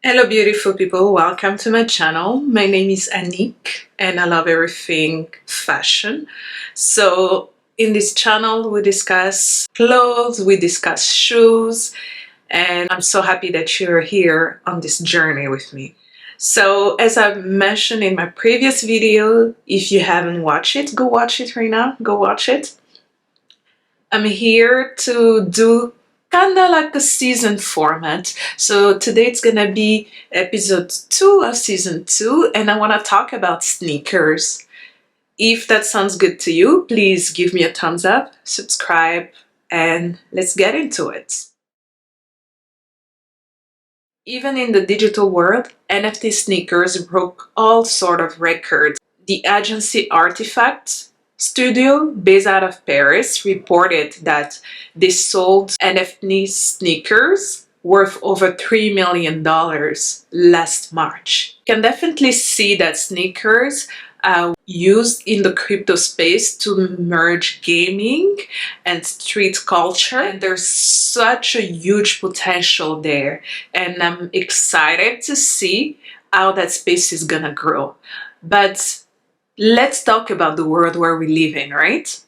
Hello beautiful people, welcome to my channel. My name is Annick and I love everything fashion. So in this channel we discuss clothes, we discuss shoes, and I'm so happy that you're here on this journey with me. So as I mentioned in my previous video, if you haven't watched it, go watch it right now, go watch it. I'm here to do kind of like a season format. So today it's gonna be episode 2 of season 2 and I want to talk about sneakers. If that sounds good to you, please give me a thumbs up, subscribe, and let's get into it. Even in the digital world, NFT sneakers broke all sort of records. The agency Artifact studio, based out of Paris, reported that they sold NFT sneakers worth over $3 million last March. You can definitely see that sneakers are used in the crypto space to merge gaming and street culture, and there's such a huge potential there, and I'm excited to see how that space is gonna grow. But let's talk about the world where we live in, right?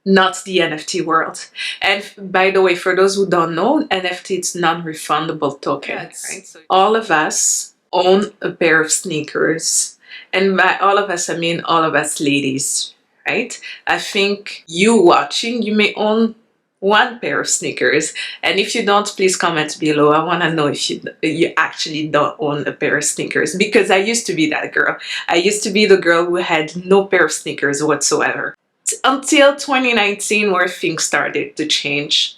Not the NFT world. And by the way, for those who don't know, NFT is non-refundable token, right? So all of us own a pair of sneakers. And by all of us, I mean all of us ladies, right? I think you watching, you may own one pair of sneakers, and if you don't, please comment below. I want to know if you actually don't own a pair of sneakers, because I used to be that girl. I used to be the girl who had no pair of sneakers whatsoever until 2019, where things started to change.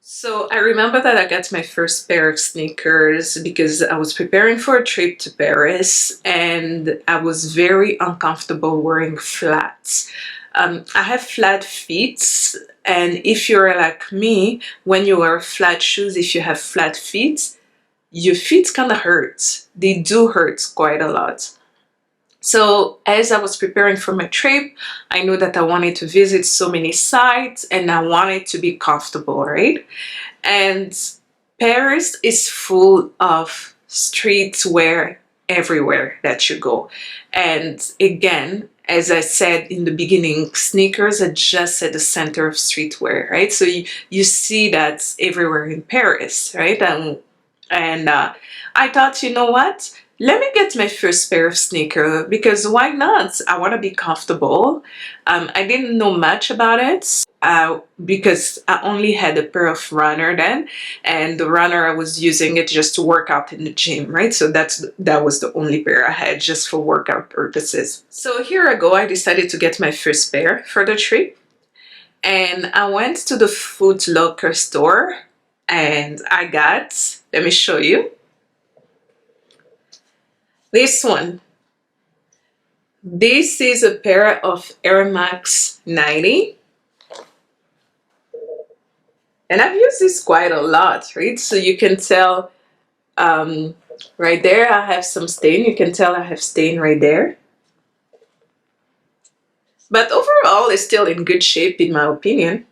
So I remember that I got my first pair of sneakers because I was preparing for a trip to Paris and I was very uncomfortable wearing flats. I have flat feet, and if you're like me, when you wear flat shoes, if you have flat feet, your feet kind of hurt. They do hurt quite a lot. So as I was preparing for my trip, I knew that I wanted to visit so many sites and I wanted to be comfortable, right? And Paris is full of streetwear everywhere that you go. And again, as I said in the beginning, sneakers are just at the center of streetwear, right? So you see that everywhere in Paris, right? And I thought, you know what? Let me get my first pair of sneakers, because why not? I want to be comfortable. I didn't know much about it because I only had a pair of runner then, and the runner I was using it just to work out in the gym, right? So that was the only pair I had just for workout purposes. So here I go. I decided to get my first pair for the trip, and I went to the Foot Locker store and I got, let me show you, this one. This is a pair of Air Max 90. And I've used this quite a lot, right? So you can tell right there I have some stain. You can tell I have stain right there. But overall, it's still in good shape in my opinion.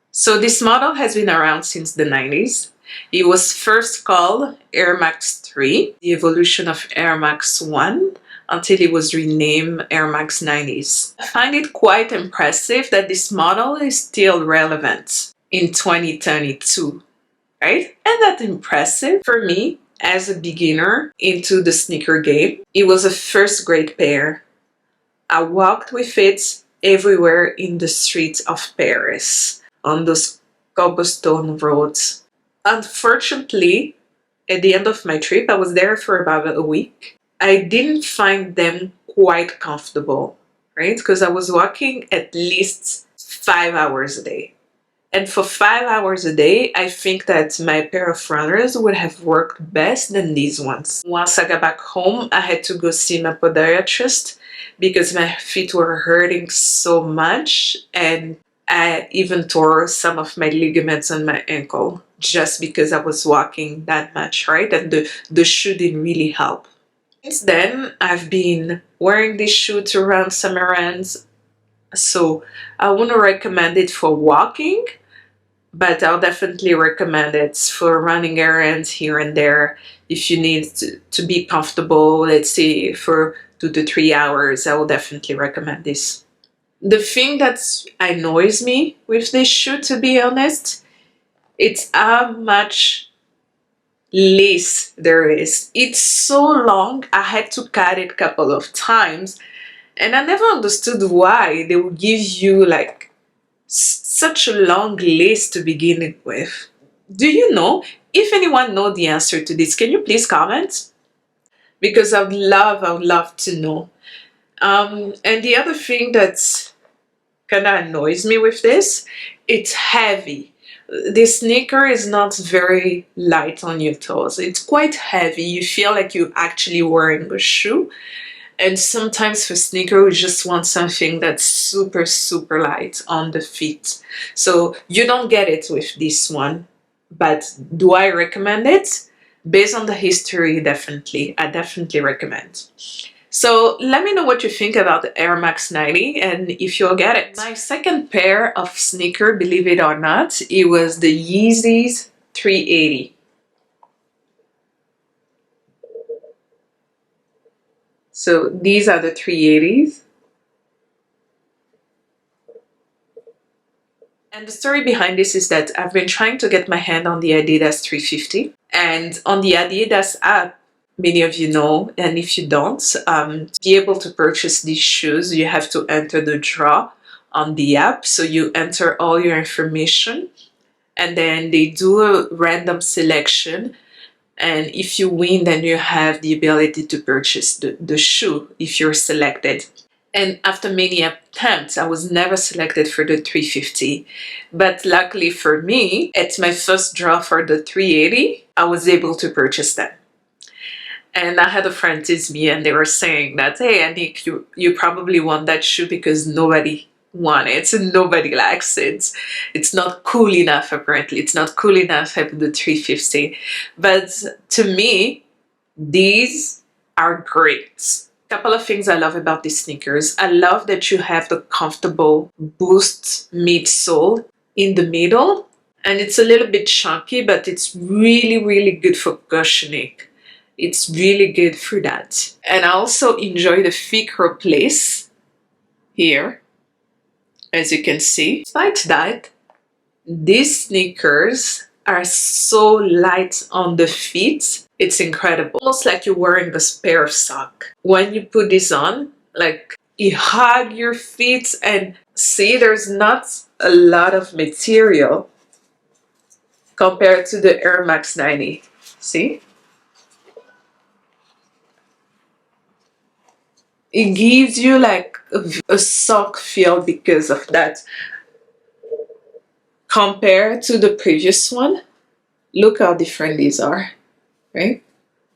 So this model has been around since the 90s. It was first called Air Max 3, the evolution of Air Max 1, until it was renamed Air Max 90s. I find it quite impressive that this model is still relevant in 2022, right? And that's impressive for me as a beginner into the sneaker game. It was a first great pair. I walked with it everywhere in the streets of Paris, on those cobblestone roads. Unfortunately, at the end of my trip, I was there for about a week. I didn't find them quite comfortable, right? Because I was walking at least 5 hours a day. And for 5 hours a day, I think that my pair of runners would have worked best than these ones. Once I got back home, I had to go see my podiatrist because my feet were hurting so much, and I even tore some of my ligaments on my ankle just because I was walking that much, right? And the shoe didn't really help. Since then, I've been wearing this shoe to run some errands. So I want to recommend it for walking, but I'll definitely recommend it for running errands here and there. If you need to be comfortable, let's say for 2 to 3 hours, I will definitely recommend this. The thing that annoys me with this shoe, to be honest, it's how much lace there is. It's so long, I had to cut it a couple of times, and I never understood why they would give you like such a long lace to begin with. Do you know? If anyone know the answer to this, can you please comment? Because I would love to know. And the other thing that's kind of annoys me with this, it's heavy. This sneaker is not very light on your toes. It's quite heavy. You feel like you're actually wearing a shoe. And sometimes for sneaker, we just want something that's super, super light on the feet. So you don't get it with this one. But do I recommend it? Based on the history, definitely. I definitely recommend. So let me know what you think about the Air Max 90 and if you'll get it. My second pair of sneaker, believe it or not, it was the Yeezys 380. So these are the 380s. And the story behind this is that I've been trying to get my hand on the ADIDAS 350. And on the ADIDAS app, many of you know, and if you don't, to be able to purchase these shoes, you have to enter the draw on the app. So you enter all your information and then they do a random selection. And if you win, then you have the ability to purchase the shoe if you're selected. And after many attempts, I was never selected for the 350. But luckily for me, it's my first draw for the 380. I was able to purchase them. And I had a friend tease me and they were saying that, hey, Annick, you probably want that shoe because nobody wants it and nobody likes it. It's not cool enough, apparently. It's not cool enough for the 350. But to me, these are great. Couple of things I love about these sneakers. I love that you have the comfortable boost midsole in the middle. And it's a little bit chunky, but it's really, really good for cushioning. It's really good for that. And I also enjoy the Velcro place here, as you can see. Despite that, these sneakers are so light on the feet. It's incredible. Almost like you're wearing a pair of socks. When you put this on, like you hug your feet and see there's not a lot of material compared to the Air Max 90. See? It gives you like a sock feel because of that. Compared to the previous one, look how different these are, right?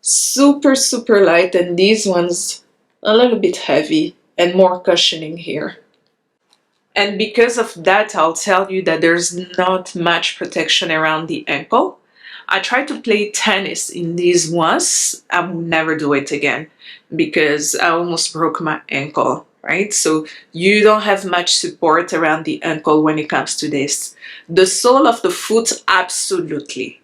Super, super light, and these ones a little bit heavy and more cushioning here. And because of that, I'll tell you that there's not much protection around the ankle. I tried to play tennis in these once. I will never do it again because I almost broke my ankle, right? So you don't have much support around the ankle when it comes to this. The sole of the foot, absolutely.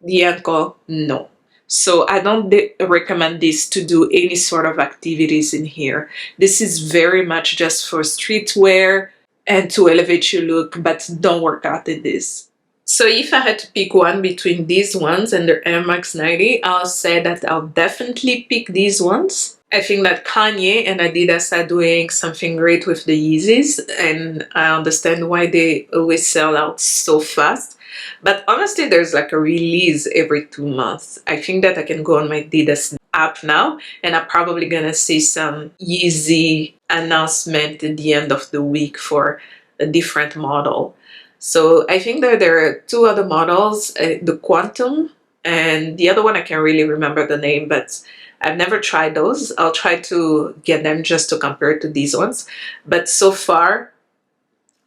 The ankle, no. So I don't recommend this to do any sort of activities in here. This is very much just for streetwear and to elevate your look, but don't work out in this. So if I had to pick one between these ones and the Air Max 90, I'll say that I'll definitely pick these ones. I think that Kanye and Adidas are doing something great with the Yeezys, and I understand why they always sell out so fast. But honestly, there's like a release every 2 months. I think that I can go on my Adidas app now, and I'm probably gonna see some Yeezy announcement at the end of the week for a different model. So I think that there are two other models, the Quantum and the other one I can't really remember the name, but I've never tried those. I'll try to get them just to compare to these ones. But so far,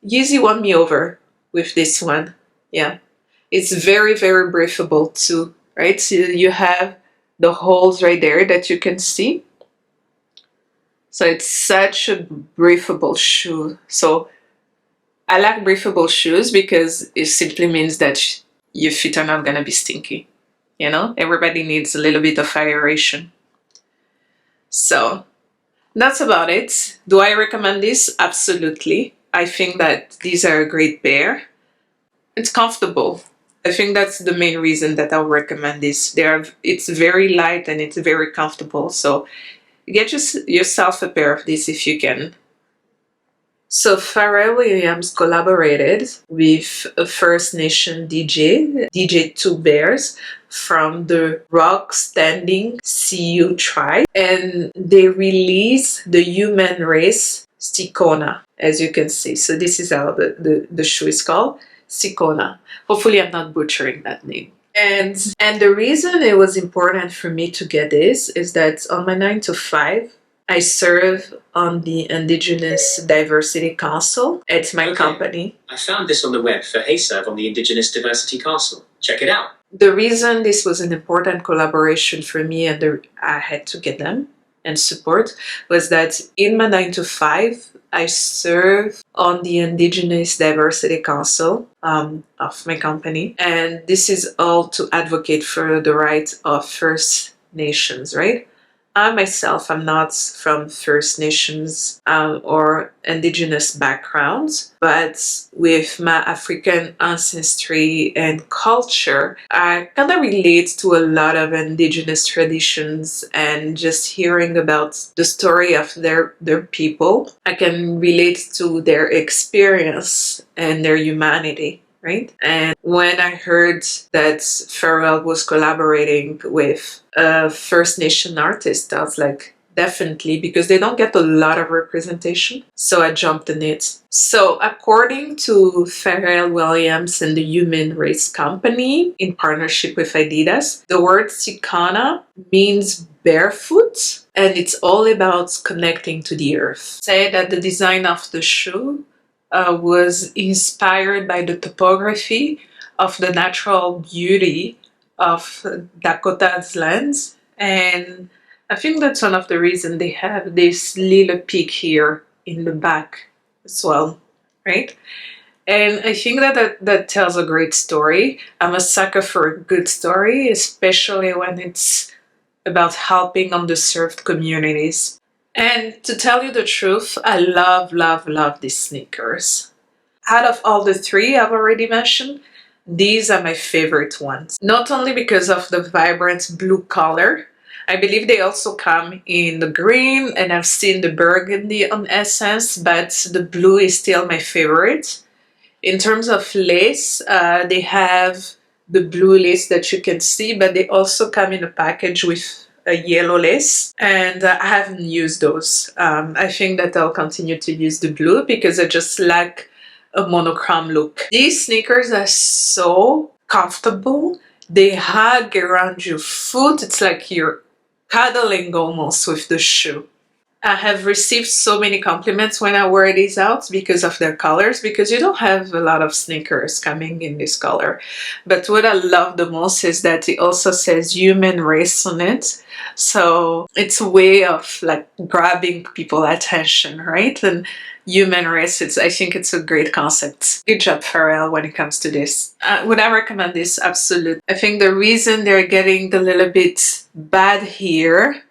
Yeezy won me over with this one. Yeah, it's very, very breathable too, right? So you have the holes right there that you can see. So it's such a breathable shoe. So I like breathable shoes because it simply means that your feet are not gonna be stinky. You know, everybody needs a little bit of aeration. So that's about it. Do I recommend this? Absolutely. I think that these are a great pair. It's comfortable. I think that's the main reason that I'll recommend this. It's very light and it's very comfortable. So get yourself a pair of these if you can. So Pharrell Williams collaborated with a First Nation DJ Two Bears from the rock standing Sioux tribe, and they released the Humanrace Sikona, as you can see. So this is how the shoe is called, Sikona. Hopefully I'm not butchering that name. And the reason it was important for me to get this is that on my 9 to 5, I serve on the Indigenous Diversity Council. It's my company. I found this on the web for Hey Serve on the Indigenous Diversity Council. Check it out. The reason this was an important collaboration for me and I had to get them and support was that in my 9 to 5, I serve on the Indigenous Diversity Council of my company. And this is all to advocate for the rights of First Nations, right? I myself am not from First Nations or Indigenous backgrounds, but with my African ancestry and culture, I kind of relate to a lot of Indigenous traditions, and just hearing about the story of their people, I can relate to their experience and their humanity. Right? And when I heard that Pharrell was collaborating with a First Nation artist, I was like, definitely, because they don't get a lot of representation. So I jumped in it. So according to Pharrell Williams and the Humanrace company, in partnership with ADIDAS, the word Sikona means barefoot, and it's all about connecting to the earth. Say that the design of the shoe was inspired by the topography of the natural beauty of Dakota's lands. And I think that's one of the reasons they have this little peak here in the back as well, right? And I think that tells a great story. I'm a sucker for a good story, especially when it's about helping underserved communities. And to tell you the truth, I love, love, love these sneakers. Out of all the three I've already mentioned, these are my favorite ones. Not only because of the vibrant blue color, I believe they also come in the green, and I've seen the burgundy on Essence, but the blue is still my favorite. In terms of lace, they have the blue lace that you can see, but they also come in a package with a yellow lace, and I haven't used those. I think that I'll continue to use the blue because I just like a monochrome look. These sneakers are so comfortable. They hug around your foot. It's like you're cuddling almost with the shoe. I have received so many compliments when I wear these out because of their colors, because you don't have a lot of sneakers coming in this color. But what I love the most is that it also says Humanrace on it. So it's a way of like grabbing people's attention, right? And Humanrace, I think it's a great concept. Good job, Pharrell, when it comes to this. Would I recommend this? Absolutely. I think the reason they're getting a little bit bad here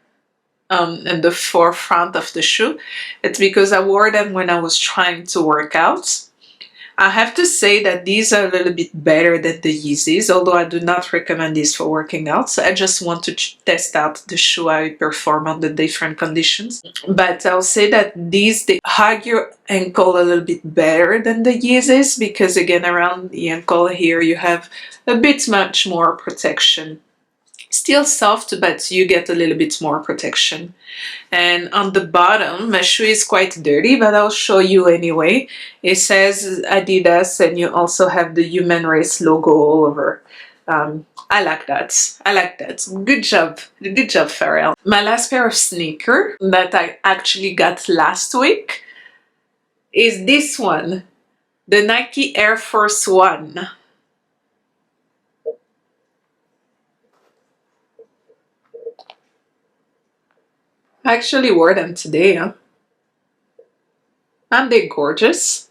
in the forefront of the shoe, it's because I wore them when I was trying to work out. I have to say that these are a little bit better than the Yeezys, although I do not recommend these for working out. So I just want to test out the shoe, how it perform on the different conditions. But I'll say that these, they hug your ankle a little bit better than the Yeezys, because again, around the ankle here, you have a bit much more protection. Still soft, but you get a little bit more protection. And on the bottom, my shoe is quite dirty, but I'll show you anyway. It says ADIDAS, and you also have the Humanrace logo all over. I like that. I like that. Good job. Good job, Pharrell. My last pair of sneaker that I actually got last week is this one, the Nike Air Force One. I actually wore them today, huh? Aren't they gorgeous?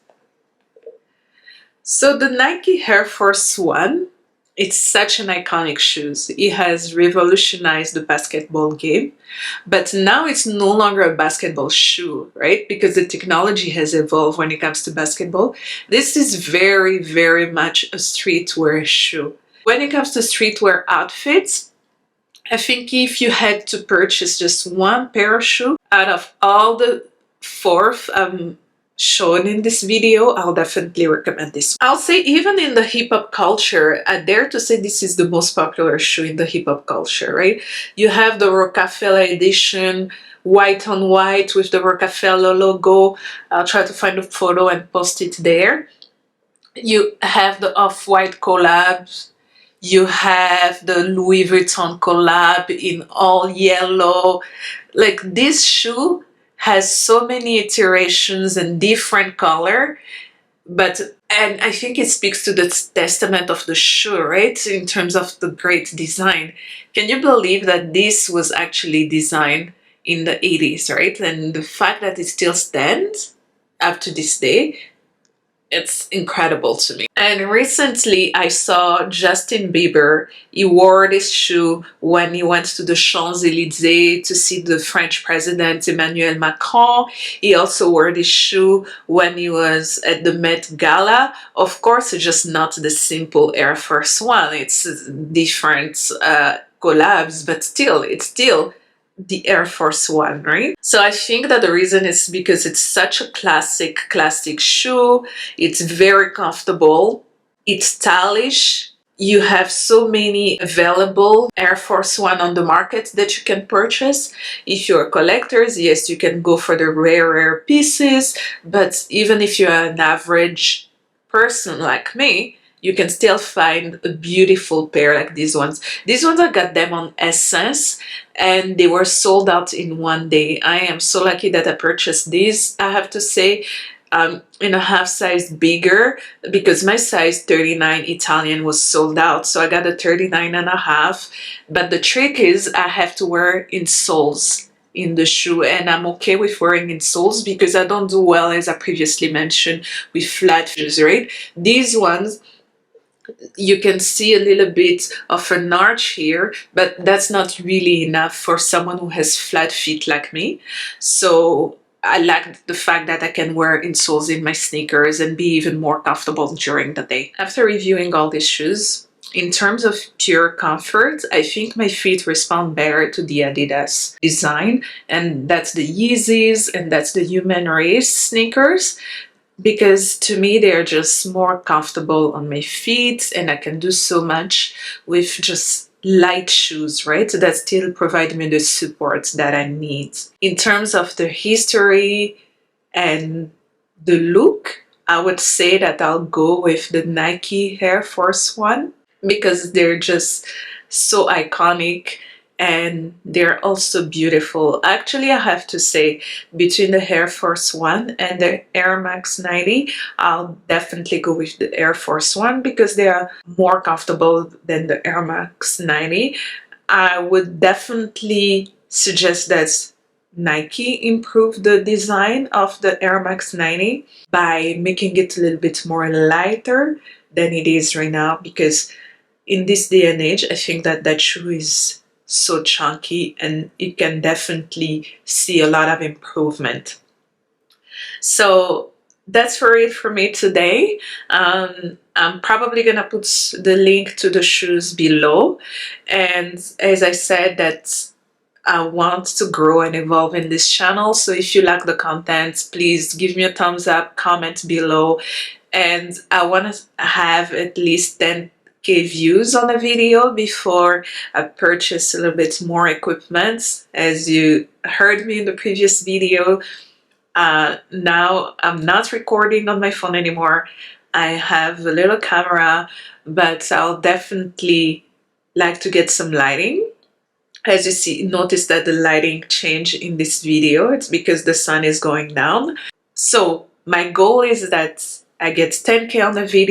So the Nike Air Force One, it's such an iconic shoes. It has revolutionized the basketball game, but now it's no longer a basketball shoe, right? Because the technology has evolved when it comes to basketball. This is very, very much a streetwear shoe. When it comes to streetwear outfits, I think if you had to purchase just one pair of shoes out of all the four shown in this video, I'll definitely recommend this. I'll say even in the hip-hop culture, I dare to say this is the most popular shoe in the hip-hop culture, right? You have the Rockefeller edition, white on white with the Rockefeller logo. I'll try to find a photo and post it there. You have the Off-White collabs. You have the Louis Vuitton collab in all yellow. Like, this shoe has so many iterations and different color, and I think it speaks to the testament of the shoe, right? In terms of the great design. Can you believe that this was actually designed in the 80s, right? And the fact that it still stands up to this day, it's incredible to me. And recently I saw Justin Bieber. He wore this shoe when he went to the Champs-Élysées to see the French president Emmanuel Macron. He also wore this shoe when he was at the Met Gala. Of course, it's just not the simple Air Force One. It's different collabs, but still, it's still the Air Force One, right? So I think that the reason is because it's such a classic shoe. It's very comfortable. It's stylish. You have so many available Air Force One on the market that you can purchase. If you're collectors, yes, you can go for the rare pieces, but even if you're an average person like me, you can still find a beautiful pair like these ones. These ones, I got them on Essence and they were sold out in one day. I am so lucky that I purchased these, I have to say, in a half size bigger, because my size 39 Italian was sold out. So I got a 39.5. But the trick is I have to wear in soles in the shoe, and I'm okay with wearing in soles because I don't do well, as I previously mentioned, with flat shoes, right? These ones, you can see a little bit of an arch here, but that's not really enough for someone who has flat feet like me. So I like the fact that I can wear insoles in my sneakers and be even more comfortable during the day. After reviewing all these shoes, in terms of pure comfort, I think my feet respond better to the ADIDAS design, and that's the Yeezys and that's the Humanrace sneakers, because to me they're just more comfortable on my feet and I can do so much with just light shoes, right? That still provide me the support that I need. In terms of the history and the look, I would say that I'll go with the Nike Air Force One because they're just so iconic and they're also beautiful. Actually, I have to say, between the Air Force One and the Air Max 90, I'll definitely go with the Air Force One because they are more comfortable than the Air Max 90. I would definitely suggest that Nike improve the design of the Air Max 90 by making it a little bit more lighter than it is right now, because in this day and age, I think that that shoe is so chunky and you can definitely see a lot of improvement. So that's for it for me today. I'm probably gonna put the link to the shoes below, and as I said, that I want to grow and evolve in this channel, so if you like the content, please give me a thumbs up, comment below, and I want to have at least 10K views on a video before I purchase a little bit more equipment. As you heard me in the previous video, now I'm not recording on my phone anymore. I have a little camera, but I'll definitely like to get some lighting. As you see, notice that the lighting changed in this video. It's because the sun is going down. So my goal is that I get 10K on the video